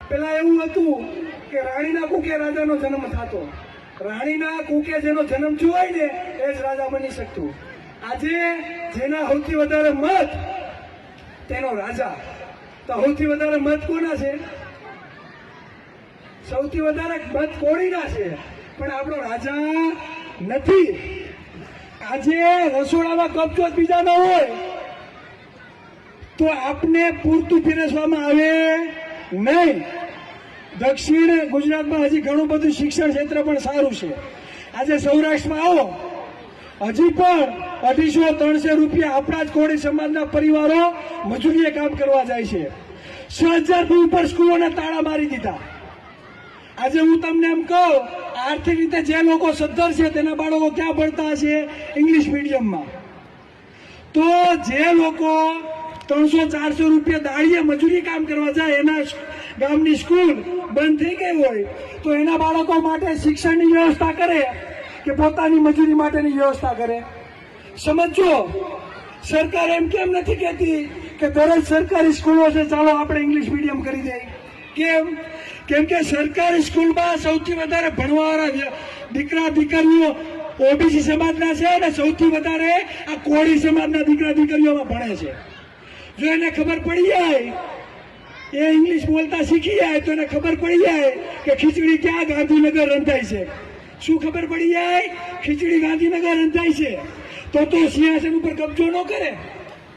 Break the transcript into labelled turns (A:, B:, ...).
A: પેલા એવું હતું કે રાણીના કુકે રાજાનો જન્મ થતો, રાણીના કુકે જેનો જન્મ થયો હોય ને એ જ રાજા બની શકતું. આજે જેના સૌથી વધારે મત તેનો રાજા. તો સૌથી વધારે મત કોના છે? સૌથી વધારે મત કોણીના છે, પણ આપણો રાજા નથી. આજે રસોડામાં કબજો બીજાનો હોય તો આપને પૂરતું પીરસવામાં આવે નહીં. દક્ષિણ ગુજરાતમાં હજી ઘણું બધું શિક્ષણ ક્ષેત્ર પણ સારું છે. આજે સૌરાષ્ટ્રમાં આવો, હજી પણ 250-300 રૂપિયા આપણા જ કોળી સમાજના પરિવારો મજૂરીએ કામ કરવા જાય છે. 6000 ઉપર સ્કૂલોને તાળા મારી દીધા. આજે હું તમને એમ કહું, આર્થિક રીતે જે લોકો સદ્ધર છે તેના બાળકો ક્યાં ભણતા હશે? ઇંગ્લિશ મીડિયમમાં. તો જે લોકો 300-400 રૂપિયા દાડીએ મજૂરી કામ કરવા જાય, એના ગામની સ્કૂલ બંધ થઈ ગઈ હોય તો એના બાળકો માટે શિક્ષણની વ્યવસ્થા કરે કે પોતાની મજૂરી માટેની વ્યવસ્થા કરે? સમજો, સરકાર એમ કેમ નથી કહેતી કે દરેક સરકારી સ્કૂલો છે ચાલો આપણે ઇંગ્લિશ મીડિયમ કરી દઈએ? કેમ કે સરકારી સ્કૂલમાં સૌથી વધારે ભણવાવાળા દીકરા દીકરીઓ ઓબીસી સમાજના છે અને સૌથી વધારે આ કોળી સમાજના દીકરા દીકરીઓમાં ભણે છે. જો એને ખબર પડી જાય, એ ઇંગ્લિશ બોલતા શીખી જાય તો એને ખબર પડી જાય કે ખીચડી ક્યાં ગાંધીનગર રંધાય છે. શું ખબર પડી જાય? ખીચડી ગાંધીનગર રંધાય છે. તો સિંહાસન ઉપર કબજો ન કરે.